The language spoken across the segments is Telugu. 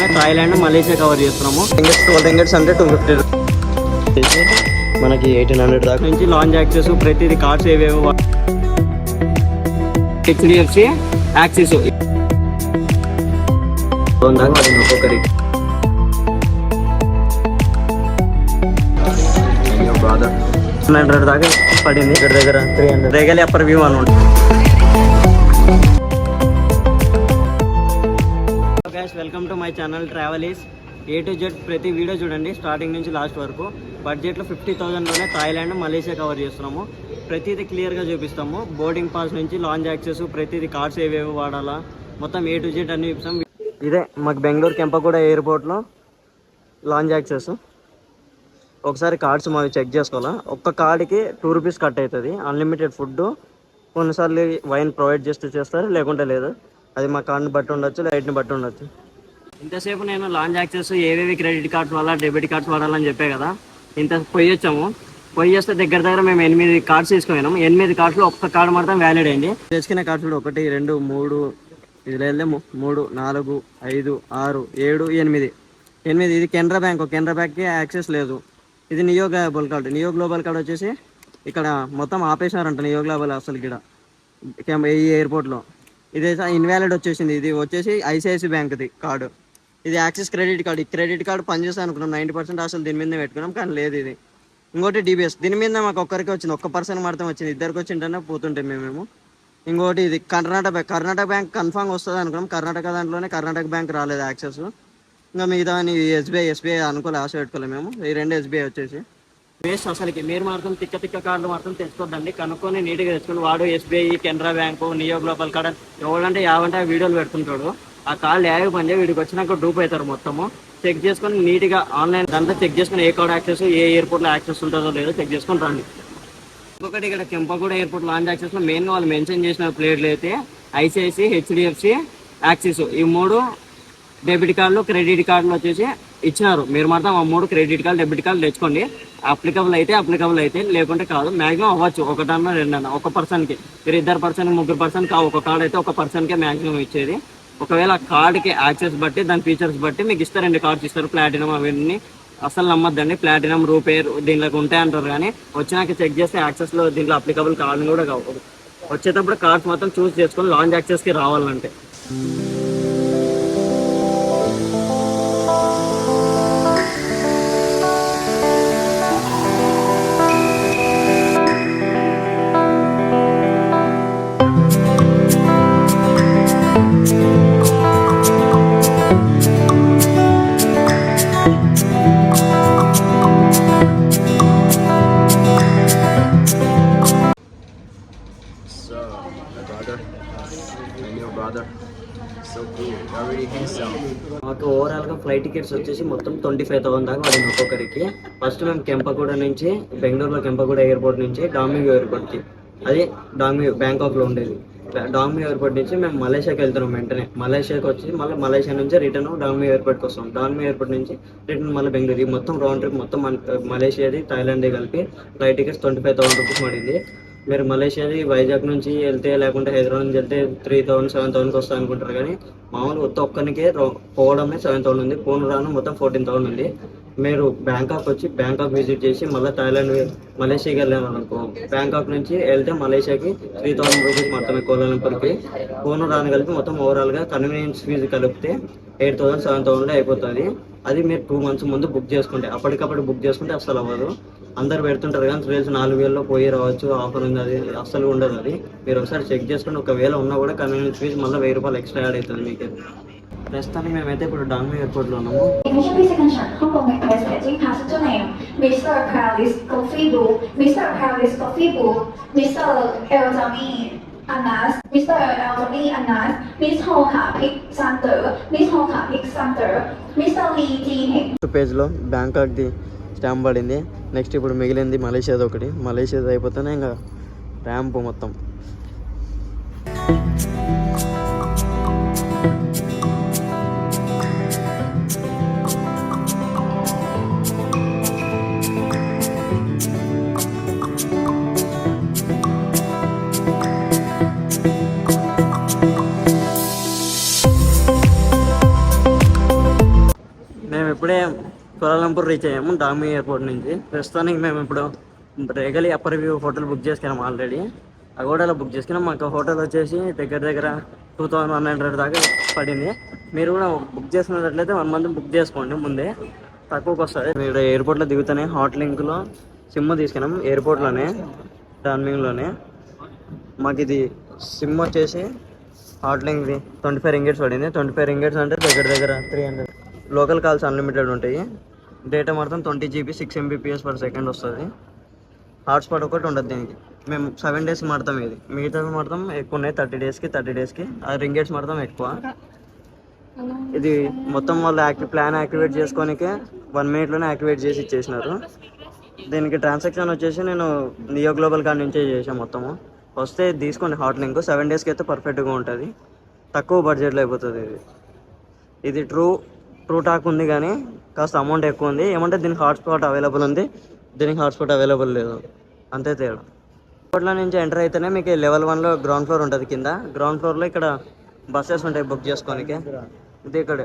50,000లోనే థాయిలాండ్ మలేషియా కవర్ చేస్తున్నాము. 12 రింగిట్స్ అంటే 250 మనకి 1800 దాకా నుంచి లాంచ్ యాక్సెస్ ప్రతిదీ కార్డ్స్ ఏవేవో హెచ్డిఎఫ్సి యాక్సిస్ దాకా పడింది ఒక్కొక్కరికి. 100 దాకా పడింది. ఇక్కడ దగ్గర 300 రేగలి అప్పర్ వ్యూ అని ఉంటుంది. Guys welcome to my channel ట్రావెలీస్. A to Z ప్రతి వీడియో చూడండి స్టార్టింగ్ నుంచి లాస్ట్ వరకు. బడ్జెట్లో 50,000లోనే థాయిలాండ్ మలేషియా కవర్ చేస్తున్నాము. ప్రతిదీ క్లియర్గా చూపిస్తాము. బోర్డింగ్ పాస్ నుంచి లాంచ్ యాక్సెస్ ప్రతిదీ కార్డ్స్ ఏవేవి వాడాలా మొత్తం A to Z అన్ని చూపిస్తాం. ఇదే మాకు బెంగళూరు కెంపగూడ ఎయిర్పోర్ట్లో లాంచ్ యాక్సెస్. ఒకసారి కార్డ్స్ మావి చెక్ చేసుకోవాలా. ఒక్క కార్డుకి 2 రూపీస్ కట్ అవుతుంది. అన్లిమిటెడ్ ఫుడ్, కొన్నిసార్లు వైన్ ప్రొవైడ్ చేస్తారు, లేకుంటే లేదు. అది మా కార్డుని బట్టి ఉండొచ్చు, లైట్ని బట్టి ఉండొచ్చు. ఇంతసేపు నేను లాంచ్ యాక్సెస్ ఏవేవి క్రెడిట్ కార్డ్స్ వల్ల డెబిట్ కార్డ్స్ వాడాలని చెప్పే కదా. ఇంత పోయి చేస్తే దగ్గర మేము 8 కార్డ్స్ తీసుకున్నాము. 8 కార్డ్స్లో ఒక్క కార్డు మాత్రం వ్యాలిడ్ అయింది. తెచ్చుకునే కార్డ్స్ 1 2 3 ఇది లేదు 3 4 5 6 7 8 ఇది కెనరా బ్యాంక్కి యాక్సెస్ లేదు. ఇది neo global card. Neo global card వచ్చేసి ఇక్కడ మొత్తం ఆపేశారంట. నియో గ్లోబల్ అసలు ఇక్కడ ఈ ఎయిర్పోర్ట్లో ఇది ఇన్వాలిడ్ వచ్చేసింది. ఇది వచ్చేసి ఐసిఐసి బ్యాంక్ది కార్డు. ఇది యాక్సిస్ క్రెడిట్ కార్డు. ఈ క్రెడిట్ కార్డు పనిచేస్తా అనుకున్నాం. 90% అసలు దీని మీద పెట్టుకున్నాం, కానీ లేదు. ఇది ఇంకోటి డిబిఎస్. దీని మీద మాకు ఒక్కరికి వచ్చింది, 1% మాత్రం వచ్చింది. ఇద్దరికి వచ్చింటేనే పోతుంటే మేము. ఇంకోటి ఇది కర్ణాటక బ్యాంక్ కన్ఫామ్ వస్తుంది అనుకున్నాం. కర్ణాటక దాంట్లోనే కర్ణాటక బ్యాంక్ రాలేదు యాక్సెస్. ఇంకా మిగతా ఎస్బీఐ అనుకోలే, ఆశ పెట్టుకోలేము మేము. ఈ 2 ఎస్బీఐ వచ్చేసి వేస్ట్. అసలుకి మీరు మాత్రం తిక్క కార్డులు మాత్రం తెచ్చుకోద్దండి. కనుక్కొని నీట్గా తెచ్చుకోండి. వాడు SBI, Canara bank, neo global card ఎవరంటే యావంటే వీడియోలు పెడుతుంటాడు. ఆ కార్డు యాభై పని వీడికి వచ్చినాక డూప్ అవుతారు. మొత్తము చెక్ చేసుకొని నీట్గా ఆన్లైన్ దాంట్లో చెక్ చేసుకుని ఏ కార్డు యాక్సెస్ ఏ ఎయిర్పోర్ట్లో యాక్సెస్ ఉంటుందో లేదో చెక్ చేసుకొని రండి. ఇంకొకటి ఇక్కడ కెంపగూడ ఎయిర్పోర్ట్ లాంచ్ యాక్సెస్లో మెయిన్గా వాళ్ళు మెన్షన్ చేసిన ప్లేట్లు అయితే ఐసిఐసి, హెచ్డిఎఫ్సి, యాక్సిస్ ఈ 3 డెబిట్ కార్డులు, క్రెడిట్ కార్డులు వచ్చేసి ఇచ్చినారు. మీరు మాత్రం ఆ 3 క్రెడిట్ కార్డు, డెబిట్ కార్డు తెచ్చుకోండి. అప్లికబుల్ అయితే లేకుంటే కాదు. మ్యాక్సిమం అవ్వచ్చు 1 అన్న 2 అన్న. ఒక పర్సన్కి మీరు 2 పర్సన్ 3 పర్సన్ కావు. ఒక కార్డు అయితే 1 పర్సన్కే మ్యాక్సిమం ఇచ్చేది. ఒకవేళ ఆ కార్డుకి యాక్సెస్ బట్టి దాని ఫీచర్స్ బట్టి మీకు ఇస్తారు. 2 కార్డ్స్ ఇస్తారు. ప్లాటినం అవన్నీ అసలు నమ్మద్దండి. ప్లాటినం, రూపే దీంట్లోకి ఉంటాయి అంటారు, కానీ వచ్చినాక చెక్ చేస్తే యాక్సెస్లో దీంట్లో అప్లికబుల్ కార్డు కూడా కావు. వచ్చేటప్పుడు కార్డ్స్ మొత్తం చూస్ చేసుకొని లాంచ్ యాక్సెస్కి రావాలంటే. మాకు ఓవరాల్గా ఫ్లైట్ టికెట్స్ వచ్చేసి మొత్తం 25,000 దాకా పడింది ఒక్కొక్కరికి. ఫస్ట్ మేము కెంపగూడ నుంచి బెంగళూరులో కెంపగూడ ఎయిర్పోర్ట్ నుంచి డాంగ్మీ ఎయిర్పోర్ట్కి, అది డాంగ్మీ బ్యాంకాక్లో ఉండేది. డాంగ్మీ ఎయిర్పోర్ట్ నుంచి మేము మలేషియాకి వెళ్తున్నాం. వెంటనే మలేషియాకి వచ్చి మళ్ళీ మలేషియా నుంచి రిటర్న్ డాంగ్మీ ఎయిర్పోర్ట్కి వస్తాం. డాంగ్మీ ఎయిర్పోర్ట్ నుంచి రిటర్న్ మళ్ళీ బెంగళూరు. ఈ మొత్తం రౌండ్ ట్రిప్ మొత్తం మలేషియాది, థాయిలాండ్ది కలిపి ఫ్లైట్ టికెట్స్ 25,000 రూపీస్ పడింది. మీరు మలేషియాది వైజాగ్ నుంచి వెళ్తే లేకుంటే హైదరాబాద్ నుంచి వెళ్తే 3,000 7,000కి వస్తాయి అనుకుంటారు, కానీ మామూలు ఒక్కరికే పోవడమే 7,000 ఉంది. పోను రాను మొత్తం 14,000 ఉంది. మీరు బ్యాంకాక్ వచ్చి బ్యాంకాక్ విజిట్ చేసి మళ్ళీ థాయిలాండ్ మలేషియాకి వెళ్ళాను అనుకో, బ్యాంకాక్ నుంచి వెళ్తే మలేషియాకి 3,000 రూపీస్ మాత్రమే కోలాలంపూర్కి. పోను రాను కలిపి మొత్తం ఓవరాల్గా కన్వీనియన్స్ ఫీజు కలిపితే 8,000 7,000 అయిపోతుంది. అది మీరు 2 months ముందు బుక్ చేసుకుంటే, అప్పటికప్పుడు బుక్ చేసుకుంటే అస్సలు అవ్వదు. అందరు పెడుతుంటారు కానీ రీల్స్ 4,000లో పోయి రావచ్చు, ఆఫర్ ఉంది, అది అస్సలు ఉండదు. అది మీరు ఒకసారి చెక్ చేసుకుంటే ఒకవేళ ఉన్నా కూడా కన్వీనియన్స్ ఫీజు మళ్ళీ 1,000 రూపాయలు ఎక్స్ట్రా యాడ్ అవుతుంది మీకు. ప్రస్తుతానికి మేమైతే ఇప్పుడు డాంగ్మీ ఎయిర్పోర్ట్లో ఉన్నాము. Anas, Mr. Elderly Anas, Miss Hoha Pick Center, Miss Hoha Pick Center, Mr. Lee Ji. పేజ్లో బ్యాంకాక్ది స్టాంప్ పడింది. నెక్స్ట్ ఇప్పుడు మిగిలింది మలేషియాది ఒకటి. మలేషియాది అయిపోతేనే ఇంకా ర్యాంప్ మొత్తం. ఇప్పుడే కోలాలంపూర్ రీచ్ అయ్యాము డామి ఎయిర్పోర్ట్ నుంచి. ప్రస్తుతానికి మేము ఇప్పుడు రేగలి అప్పర్ వ్యూ హోటల్ బుక్ చేసుకున్నాము ఆల్రెడీ. అగోడాలో బుక్ చేసుకున్నాం. మాకు హోటల్ వచ్చేసి దగ్గర దగ్గర 2100 దాకా పడింది. మీరు కూడా బుక్ చేసుకున్నట్లయితే 1 మంత్ బుక్ చేసుకోండి ముందే, తక్కువకి వస్తుంది. మీరు ఎయిర్పోర్ట్లో దిగుతానే హాట్ లింక్లో సిమ్ తీసుకున్నాం ఎయిర్పోర్ట్లోనే, డార్మింగ్లోనే. మాకు ఇది సిమ్ వచ్చేసి హాట్ లింక్ది 25 రింగిట్స్ పడింది. 25 రింగిట్స్ అంటే దగ్గర దగ్గర 300. లోకల్ కాల్స్ అన్లిమిటెడ్ ఉంటాయి. డేటా మాత్రం 20 GB 6 Mbps/s వస్తుంది. హాట్స్పాట్ ఒకటి ఉండదు దీనికి. మేము 7 days మాత్రం ఇది, మిగతా మాత్రం ఎక్కువ ఉన్నాయి. 30 daysకి ఆ రింగిట్స్ మాత్రం ఎక్కువ. ఇది మొత్తం వాళ్ళు ప్లాన్ యాక్టివేట్ చేసుకోనికే 1 minute యాక్టివేట్ చేసి ఇచ్చేసినారు. దీనికి ట్రాన్సాక్షన్ వచ్చేసి నేను నియో గ్లోబల్ కార్డ్ నుంచే చేసాను మొత్తము. వస్తే తీసుకోండి హాట్ లింక్. 7 daysకి అయితే పర్ఫెక్ట్గా ఉంటుంది, తక్కువ బడ్జెట్లో అయిపోతుంది. ఇది ట్రూ టాక్ ఉంది కానీ కాస్త అమౌంట్ ఎక్కువ ఉంది. ఏమంటే దీనికి హాట్స్పాట్ అవైలబుల్ ఉంది, దీనికి హాట్స్పాట్ అవైలబుల్ లేదు, అంతే తేడా. ఎయిర్పోర్ట్లో నుంచి ఎంటర్ అయితేనే మీకు లెవెల్ 1లో గ్రౌండ్ ఫ్లోర్ ఉంటుంది. కింద గ్రౌండ్ ఫ్లోర్లో ఇక్కడ బస్సెస్ ఉంటాయి బుక్ చేసుకోనికి. ఇది ఇక్కడ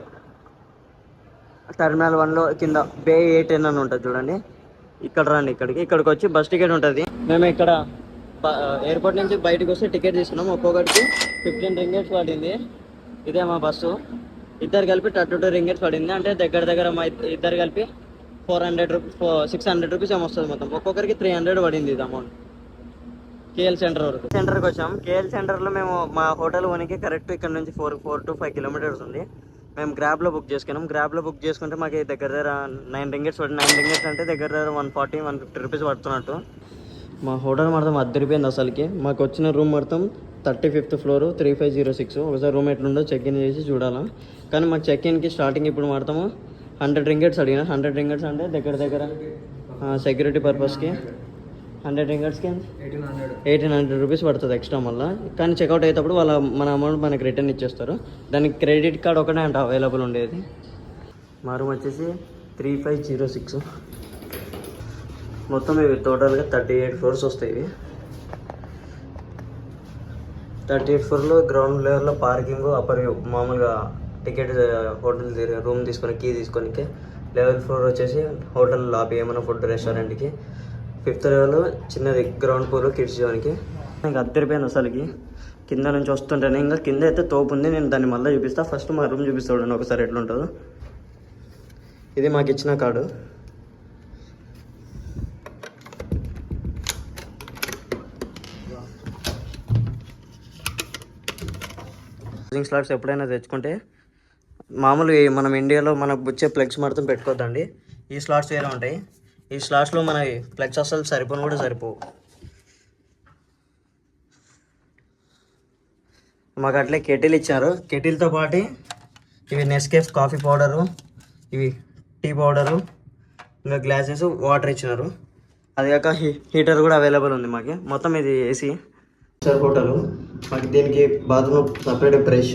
టెర్మినల్ 1లో కింద బే A10 అని ఉంటుంది చూడండి. ఇక్కడ రండి, ఇక్కడికి వచ్చి బస్ టికెట్ ఉంటుంది. మేము ఇక్కడ ఎయిర్పోర్ట్ నుంచి బయటకు వస్తే టికెట్ తీసుకున్నాం. ఒక్కొక్కటికి 15 రింగిట్స్ పడింది. ఇదే మా బస్సు. ఇద్దరు కలిపి 32 రింగిట్స్ పడింది. అంటే దగ్గర దగ్గర మా ఇద్దరు కలిపి 600 రూపీస్ ఏమో వస్తుంది మొత్తం. ఒక్కొక్కరికి 300 పడింది ఇది అమౌంట్. KL సెంటర్ వరకు. సెంటర్కి వచ్చాం. KL సెంటర్లో మేము మా హోటల్ వనికి కరెక్ట్ ఇక్కడ నుంచి 4 to 5 kilometers ఉంది. మేము గ్రాబ్లో బుక్ చేసుకున్నాం. గ్రాబ్లో బుక్ చేసుకుంటే మాకు దగ్గర దగ్గర 9 రింగిట్స్ పడింది. 9 రింగిట్స్ అంటే దగ్గర దగ్గర 140-150 రూపీస్ పడుతున్నట్టు. మా హోటల్ మొత్తం అద్దరిపోయింది అసలుకి. మాకు వచ్చిన రూమ్ మొత్తం 35th floor 3506. ఒకసారి రూమ్ ఎట్లుండో చెక్ఇన్ చేసి చూడాలా. కానీ మాకు చెక్ఇన్కి స్టార్టింగ్ ఇప్పుడు మొత్తము 100 రింగిట్స్ అడిగిన. 100 రింగిట్స్ అంటే దగ్గర దగ్గర సెక్యూరిటీ పర్పస్కి 100 రింగిట్స్కి 1800 రూపీస్ పడుతుంది ఎక్స్ట్రా మళ్ళీ. కానీ చెక్అవుట్ అయ్యేటప్పుడు మన అమౌంట్ మనకి రిటర్న్ ఇచ్చేస్తారు. దానికి క్రెడిట్ కార్డ్ ఒకటే అంటే అవైలబుల్ ఉండేది. మా రూమ్ వచ్చేసి 3506. మొత్తం ఇవి టోటల్గా 38 floors వస్తాయి. ఇవి 38 floorలో గ్రౌండ్ లెవెల్లో పార్కింగ్, అప్పర్ మామూలుగా టికెట్ హోటల్ రూమ్ తీసుకొని కీ తీసుకొని. లెవెల్ 4 వచ్చేసి హోటల్ లాబీ, ఏమైనా ఫుడ్ రెస్టారెంట్కి. 5th level చిన్నది గ్రౌండ్ ఫ్లోర్ కిడ్స్ జోన్కి. ఇంకా అద్దరిపోయింది అసలుకి. కింద నుంచి వస్తుంటేనే ఇంకా కింద అయితే తోపు ఉంది. నేను దాన్ని మళ్ళీ చూపిస్తాను. ఫస్ట్ మా రూమ్ చూపిస్తాను ఒకసారి ఎట్లుంటుందో. ఇది మాకు ఇచ్చిన కార్డు. స్లాట్స్ ఎప్పుడైనా తెచ్చుకుంటే మామూలు మనం ఇండియాలో మనకు వచ్చే ప్లగ్స్ మాత్రం పెట్టుకోవద్దండి. ఈ స్లాట్స్ వేరే ఉంటాయి. ఈ స్లాట్స్లో మన ప్లగ్స్ అసలు సరిపోను కూడా సరిపోవు. మాకు అట్లే కెటిల్ ఇచ్చారు. కెటిల్తో పాటు ఇవి నెస్కేఫ్ కాఫీ పౌడరు, ఇవి టీ పౌడరు, ఇంకా గ్లాసెస్, వాటర్ ఇచ్చినారు. అది కాక హీటర్ కూడా అవైలబుల్ ఉంది మాకు. మొత్తం ఇది ఏసీ హోటల్. మాకు దీనికి బాత్రూమ్ సపరేట్ బ్రష్,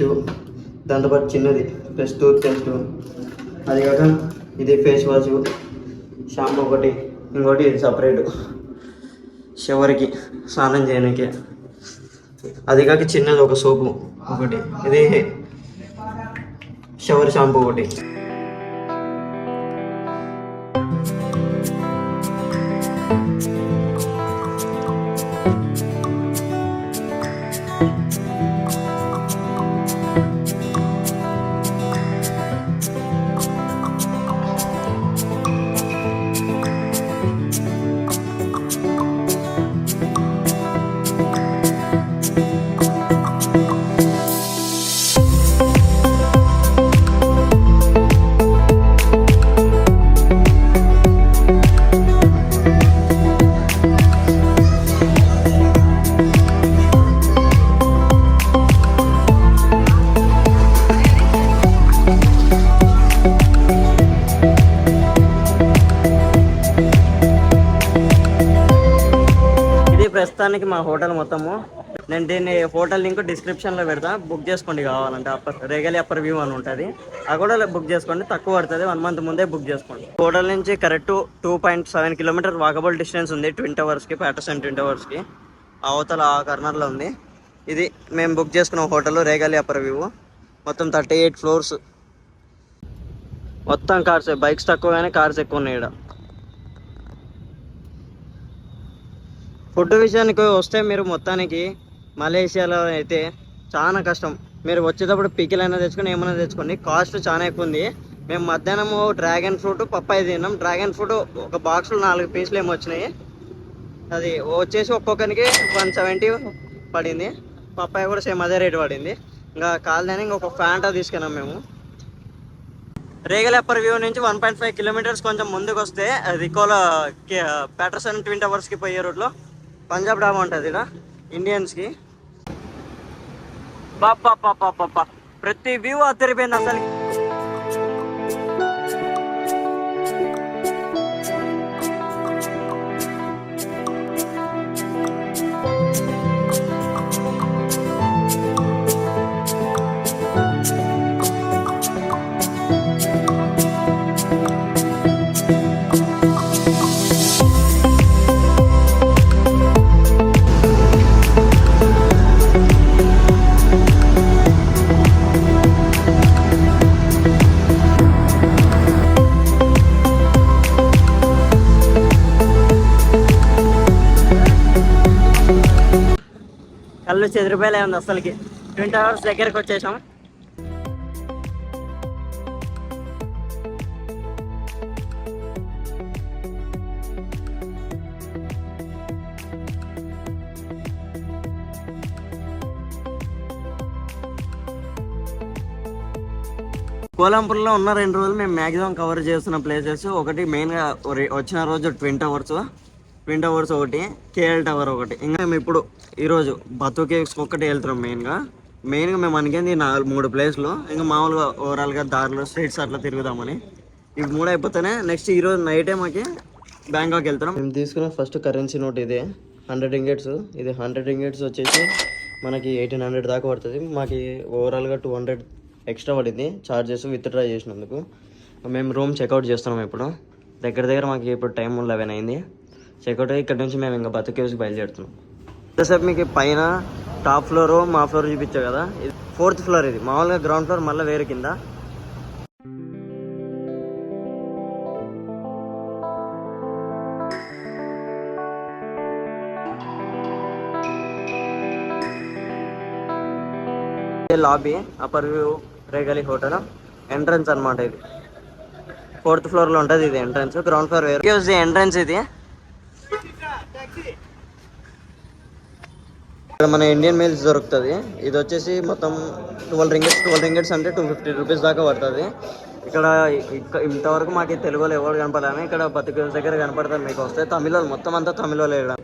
దాంతోపాటు చిన్నది ప్లస్ టూత్ పేస్ట్, అది కాక ఇది ఫేస్ వాష్, షాంపూ ఒకటి, ఇంకోటి ఇది సపరేట్ షవర్కి స్నానం చేయడానికి. అది కాక చిన్నది ఒక సోపు ఒకటి, ఇది షవర్ షాంపూ ఒకటి. ప్రస్తుతానికి మా హోటల్ మొత్తము. నేను దీన్ని హోటల్ లింక్ డిస్క్రిప్షన్లో పెడతా, బుక్ చేసుకోండి కావాలంటే. రేగలి అప్పర్ వ్యూ అని ఉంటుంది, అది కూడా బుక్ చేసుకోండి, తక్కువ పడుతుంది. 1 month ముందే బుక్ చేసుకోండి. హోటల్ నుంచి కరెక్ట్ 2.7 kilometers వాకబుల్ డిస్టెన్స్ ఉంది. ట్విన్ టవర్స్కి, ప్యాటర్సన్ ట్విన్ టవర్స్కి అవతల ఆ కార్నర్లో ఉంది. ఇది మేము బుక్ చేసుకున్న హోటల్ రేగలి అప్పర్ వ్యూ. మొత్తం 38 floors. మొత్తం కార్స్, బైక్స్ తక్కువ కానీ కార్స్ ఎక్కువ ఉన్నాయి ఇక్కడ. ఫుడ్ విషయానికి వస్తే మీరు మొత్తానికి మలేషియాలో అయితే చాలా కష్టం. మీరు వచ్చేటప్పుడు పికిల్ అయినా తెచ్చుకొని ఏమైనా తెచ్చుకోండి, కాస్ట్ చాలా ఎక్కువ ఉంది. మేము మధ్యాహ్నం డ్రాగన్ ఫ్రూట్ పప్పాయి తిన్నాం. డ్రాగన్ ఫ్రూట్ ఒక బాక్స్లో 4 పీసులు ఏమో వచ్చినాయి. అది వచ్చేసి ఒక్కొక్కరికి 170 పడింది. పప్పాయి కూడా సేమ్ అదే రేట్ పడింది. ఇంకా కాదని ఇంకొక ఫ్యాంటా తీసుకున్నాం మేము. రేగలెప్పర్ వ్యూ నుంచి 1.5 కిలోమీటర్స్ కొంచెం ముందుకు వస్తే రికోలా ప్యాటర్సన్ ట్విన్ టవర్స్కి పోయే రూట్లో పంజాబ్ డాబా ఉంటుంది ఇక్కడ ఇండియన్స్కి. బాబా ప్రతి వ్యూ అద్దరిపోయింది అసలు. కళ్ళు చెదిరిపోయలే ఉంది అసలుకి. 20 అవర్స్ దగ్గరికి వచ్చేసాం. కోలంపూర్లో ఉన్న 2 రోజులు మేము మ్యాక్సిమం కవర్ చేస్తున్న ప్లేసెస్, ఒకటి మెయిన్గా వచ్చిన రోజు ట్విన్ టవర్స్ ఒకటి, కేఎల్ టవర్ ఒకటి. ఇంకా మేము ఇప్పుడు ఈరోజు బతు కేవ్స్ ఒకటి వెళ్తున్నాం. మెయిన్గా మేము అనుకుంది 3 ప్లేస్లు. ఇంకా మామూలుగా ఓవరాల్గా దారిలో స్ట్రీట్స్ అట్లా తిరుగుదామని. ఇవి 3 అయిపోతేనే నెక్స్ట్ ఈరోజు నైటే మాకి బ్యాంకాక్ వెళ్తున్నాం. మేము తీసుకున్న ఫస్ట్ కరెన్సీ నోట్ ఇదే 100 రింగెట్స్. ఇది 100 రింగెట్స్ వచ్చేసి మనకి 1800 దాకా పడుతుంది. మాకు ఓవరాల్గా 200 ఎక్స్ట్రా పడింది ఛార్జెస్ విత్డ్రా చేసినందుకు. మేము రూమ్ చెక్అవుట్ చేస్తున్నాం ఇప్పుడు. దగ్గర మాకు ఇప్పుడు టైం 11 అయింది. చెక్అవుట్ అయ్యి ఇక్కడ నుంచి మేము ఇంకా బతు కేవ్స్కి బయలుదేరుతున్నాం. ఇంతసేపు మీకు పైన టాప్ ఫ్లోర్ మా ఫ్లోర్ చూపించావు కదా, ఇది 4th ఫ్లోర్. ఇది మామూలుగా గ్రౌండ్ ఫ్లోర్ మళ్ళీ వేరే కింద. లాబీ అప్పర్ వ్యూ రేగలి హోటల్ ఎంట్రన్స్ అనమాట. ఇది 4th ఫ్లోర్లో ఉంటుంది. ఇది ఎంట్రన్స్. గ్రౌండ్ ఫ్లోర్ వేరే ఎంట్రన్స్. ఇది ఇక్కడ మన ఇండియన్ మీల్స్ దొరుకుతుంది. ఇది వచ్చేసి మొత్తం 12 రింగెట్స్ అంటే 250 రూపీస్ దాకా పడుతుంది. ఇక్కడ ఇంతవరకు మాకు తెలుగులో ఎవరు కనపడాలని ఇక్కడ బతు కేవ్స్ దగ్గర కనపడతారు. మీకు వస్తే తమిళ మొత్తం అంతా తమిళలో ఇక్కడ.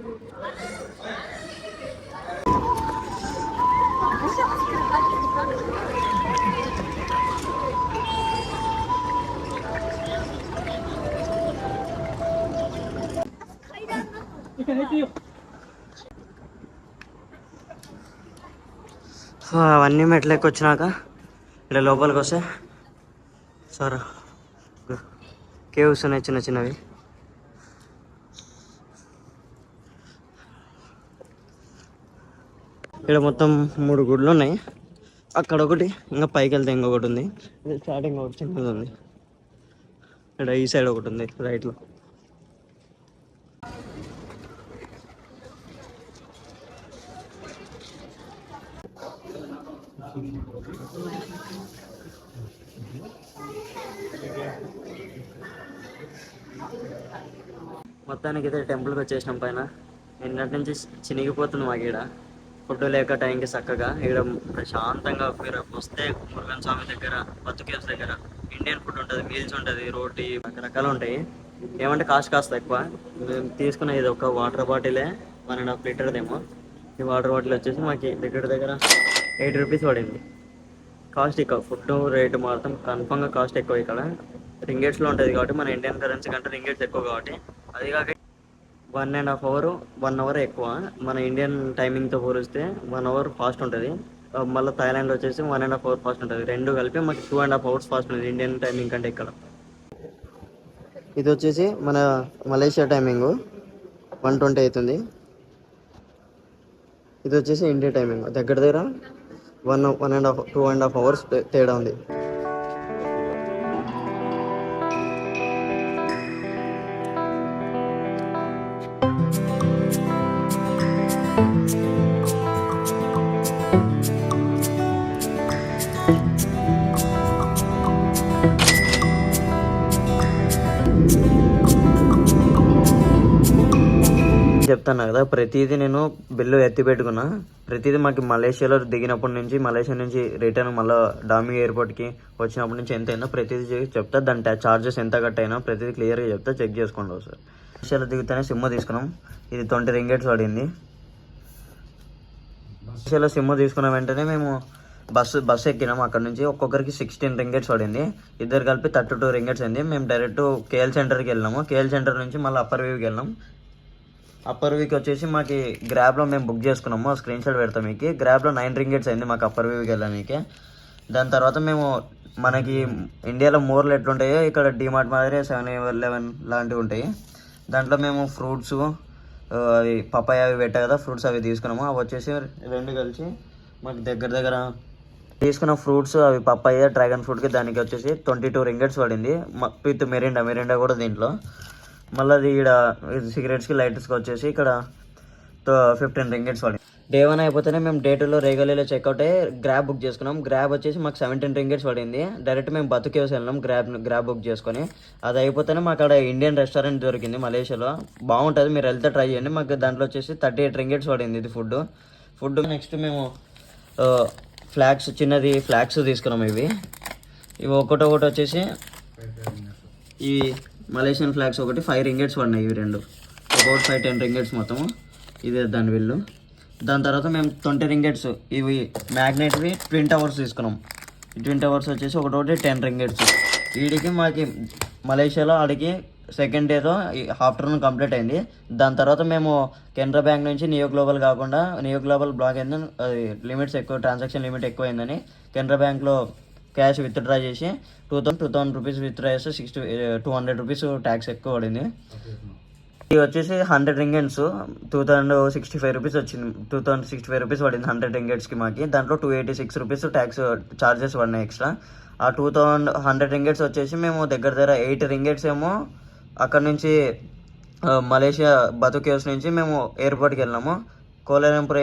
అవన్నీ మెట్లు ఎక్కి వచ్చినాక ఇక్కడ లోపలికి వస్తే సార్ కేవ్స్ ఉన్నాయి చిన్నవి. ఇక్కడ మొత్తం 3 గుడ్లు ఉన్నాయి. అక్కడ ఒకటి, ఇంకా పైకి వెళ్తే ఇంకొకటి ఉంది. ఇది స్టార్టింగ్ ఒకటి చిన్నది ఉంది. ఇక్కడ ఈ సైడ్ ఒకటి ఉంది రైట్లో. మొత్తానికి అయితే టెంపుల్కి వచ్చేసినాం. పైన నిన్నటి నుంచి చినిగిపోతుంది మాకు. ఇక్కడ ఫుడ్ లేక టైంకి చక్కగా ఇక్కడ ప్రశాంతంగా మీరు వస్తే మురుగన్ స్వామి దగ్గర బతు కేవ్స్ దగ్గర ఇండియన్ ఫుడ్ ఉంటుంది, మీల్స్ ఉంటుంది, రోటీ రకరకాలు ఉంటాయి. ఏమంటే కాస్ట్ ఎక్కువ. మేము తీసుకున్న ఇది ఒక వాటర్ బాటిలే 1.5 లీటర్దేమో. ఈ వాటర్ బాటిల్ వచ్చేసి మాకు దగ్గర 8 రూపీస్ పడింది. కాస్ట్ ఎక్కువ. ఫుడ్ రేటు మాత్రం కన్ఫామ్గా కాస్ట్ ఎక్కువ. ఇక్కడ రింగెట్స్లో ఉంటుంది కాబట్టి మన ఇండియన్ కరెన్సీ కంటే రింగెట్స్ ఎక్కువ కాబట్టి. అది కాక 1.5 అవర్ ఎక్కువ. మన ఇండియన్ టైమింగ్తో పోలిస్తే 1 అవర్ ఫాస్ట్ ఉంటుంది. మళ్ళీ థాయిలాండ్ వచ్చేసి 1.5 అవర్ ఫాస్ట్ ఉంటుంది. 2 కలిపి మాకు 2.5 అవర్స్ ఫాస్ట్ ఉంటుంది ఇండియన్ టైమింగ్ కంటే ఇక్కడ. ఇది వచ్చేసి మన మలేషియా టైమింగ్ 1:20 అవుతుంది. ఇది వచ్చేసి ఇండియా టైమింగ్ దగ్గర 2.5 అవర్స్ తేడా ఉంది. చెప్తాను కదా, ప్రతిదీ నేను బిల్లు ఎత్తి పెట్టుకున్నా. ప్రతిదీ మాకు మలేషియాలో దిగినప్పటి నుంచి, మలేషియా నుంచి రిటర్న్ మళ్ళీ డామి ఎయిర్పోర్ట్కి వచ్చినప్పటి నుంచి ఎంత అయిందో ప్రతిదీ చెప్తా. దాని చార్జెస్ ఎంత కట్ అయినా ప్రతిదీ క్లియర్గా చెప్తా, చెక్ చేసుకోండి ఒకసారి. మలేషియాలో దిగుతూనే సిమ్ తీసుకున్నాం. ఇది 20 రింగెట్స్ పడింది. మలేషియాలో సిమ్ తీసుకున్న వెంటనే మేము బస్సు ఎక్కినాం. అక్కడ నుంచి ఒక్కొక్కరికి 16 రింగెట్స్ పడింది. ఇద్దరు కలిపి 32 రింగెట్స్ అయింది. మేము డైరెక్ట్ కేఎల్ సెంటర్కి వెళ్ళినాము. కేఎల్ సెంటర్ నుంచి మళ్ళీ అప్పర్ వ్యూకి వెళ్ళాం. అప్పర్ వ్యూకి వచ్చేసి మాకు గ్రాబ్లో మేము బుక్ చేసుకున్నాము. స్క్రీన్ షాట్ పెడతాం మీకు. గ్రాబ్లో 9 రింగెట్స్ అయింది మాకు అప్పర్ వ్యూకి వెళ్ళడానికి. దాని తర్వాత మేము మనకి ఇండియాలో మోర్లు ఎట్లుంటాయో ఇక్కడ డిమార్ట్ మాదిరి 7-11 లాంటివి ఉంటాయి. దాంట్లో మేము ఫ్రూట్స్ అవి పపాయ అవి పెట్టా కదా, ఫ్రూట్స్ అవి తీసుకున్నాము. అవి వచ్చేసి 2 కలిసి మాకు దగ్గర తీసుకున్న ఫ్రూట్స్ అవి పపాయ డ్రాగన్ ఫ్రూట్కి దానికి వచ్చేసి 22 రింగెట్స్ పడింది విత్ మెరిండా కూడా దీంట్లో. మళ్ళీ అది ఇక్కడ సిగరెట్స్కి లైటర్స్కి వచ్చేసి ఇక్కడ 15 రింగెట్స్ పడింది. డే 1 అయిపోతేనే మేము డే 2లో రేగలీలో చెక్అవుట్ అయ్యి గ్రాబ్ బుక్ చేసుకున్నాం. గ్రాబ్ వచ్చేసి మాకు 17 రింగెట్స్ పడింది. డైరెక్ట్ మేము బతుకేసి వెళ్ళాం గ్రాబ్ బుక్ చేసుకొని. అది అయిపోతేనే మాకు అక్కడ ఇండియన్ రెస్టారెంట్ దొరికింది మలేషియాలో, బాగుంటుంది, మీరు వెళ్తే ట్రై చేయండి. మాకు దాంట్లో వచ్చేసి 38 రింగెట్స్ పడింది ఇది ఫుడ్. నెక్స్ట్ మేము చిన్నది ఫ్లాగ్స్ తీసుకున్నాం. ఇవి ఒకటి వచ్చేసి ఈ మలేషియన్ ఫ్లాగ్స్ ఒకటి 5 రింగెట్స్ పడినాయి. ఇవి 2 ఒకటి 5-10 రింగెట్స్ మొత్తము. ఇదే దాని బిల్లు. దాని తర్వాత మేము 20 రింగెట్స్ ఇవి మ్యాగ్నెట్వి ట్విన్ టవర్స్ తీసుకున్నాం. ఈ ట్విన్ టవర్స్ వచ్చేసి ఒకటి 10 రింగెట్స్. వీడికి మాకు మలేషియాలో ఆడికి సెకండ్ డేలో ఆఫ్టర్నూన్ కంప్లీట్ అయింది. దాని తర్వాత మేము కెనరా బ్యాంక్ నుంచి నియో గ్లోబల్ కాకుండా నియో గ్లోబల్ బ్లాక్ అయిందని, అది లిమిట్స్ ఎక్కువ, ట్రాన్సాక్షన్ లిమిట్ ఎక్కువ అయిందని కెనరా బ్యాంక్లో క్యాష్ విత్డ్రా చేసి 2000 రూపీస్ విత్డ్రా చేస్తే 200 రూపీస్ ట్యాక్స్ ఎక్కువ పడింది. ఇది వచ్చేసి 100 రింగెట్స్ 2065 రూపీస్ వచ్చింది. 2065 రూపీస్ పడింది 100 రింగెట్స్కి మాకి. దాంట్లో 286 రూపీస్ ట్యాక్స్ చార్జెస్ పడినాయి ఎక్స్ట్రా. ఆ 100 రింగెట్స్ వచ్చేసి మేము దగ్గర 8 రింగెట్స్ ఏమో అక్కడ నుంచి మలేషియా బతుకేవ్స్ నుంచి మేము ఎయిర్పోర్ట్కి వెళ్ళాము. కోలాలంపూర్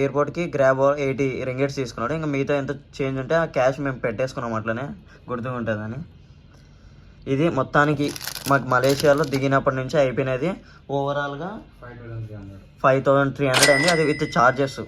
ఎయిర్పోర్ట్కి గ్రాబ్ 80 రింగెట్స్ తీసుకున్నాడు. ఇంకా మిగతా ఎంత చేంజ్ ఉంటే ఆ క్యాష్ మేము పెట్టేసుకున్నాం, అట్లనే గుర్తుకుంటుందని. ఇది మొత్తానికి మాకు మలేషియాలో దిగినప్పటి నుంచి అయిపోయినది. ఓవరాల్గా 5300 అయింది, అది విత్ చార్జెస్.